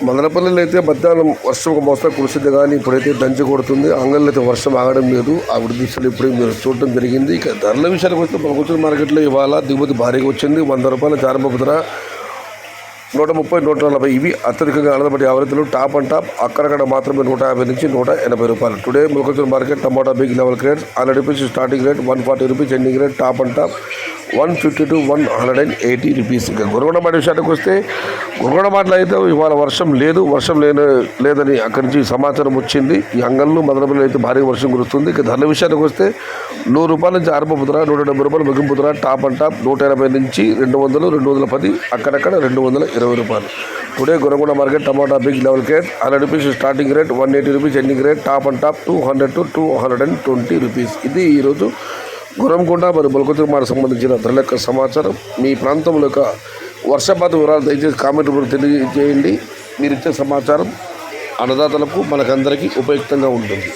మదనపల్లిలో అయితే మధ్యాహ్నం వర్షం ఒక మోస్తరు కురిసింది, కానీ ఇప్పుడైతే దంచి కొడుతుంది. అంగళ్ళు అయితే వర్షం ఆగడం లేదు. ఆ దృశ్యాలు ఇప్పుడే మీరు చూడడం జరిగింది. ఇక ధరల విషయానికి వస్తే మన మార్కెట్లో ఇవాళ దిగుమతి భారీగా వచ్చింది. 100 రూపాయల చారంబపు ధర 130, 140 ఇవి అత్యధికంగా ఆనందపడి ఆవృత్తులు. టాప్ అండ్ టాప్ అక్కడక్కడ మాత్రమే 150 నుంచి 180 రూపాయలు. Today Mulakachuru market tomato big level grades 100 rupees starting rate, 140 rupees ending rate. Top and top 150 to 180 rupees. ఇక గురగొండ మాట విషయానికి వస్తే గురగొండ మాటలో అయితే ఇవాళ వర్షం లేదని అక్కడి నుంచి సమాచారం వచ్చింది. ఈ అంగళ్ళు మదనపల్లి అయితే భారీ వర్షం కురుస్తుంది. ఇక ధరల విషయానికి వస్తే 100 రూపాయల నుంచి ఆరంభపు ధర, 170 రూపాయలు ముగింపు ధర. టాప్ అండ్ టాప్ 180 నుంచి 200, 210 అక్కడక్కడ 220 రూపాయలు. Today Gurramkonda market tomato big level grade 100 rupees starting rate, 180 rupees ending rate. Top and top 200 to 220 rupees. ఇది ఈరోజు గురంకొండ మరియు మొలకతూరు మాట సంబంధించిన ధరల యొక్క సమాచారం. మీ ప్రాంతంలో యొక్క వర్షపాత వివరాలు దయచేసి కామెంట్ రూపంలో తెలియజేయండి. మీరు ఇచ్చే సమాచారం అన్నదాతలకు మనకందరికీ ఉపయుక్తంగా ఉంటుంది.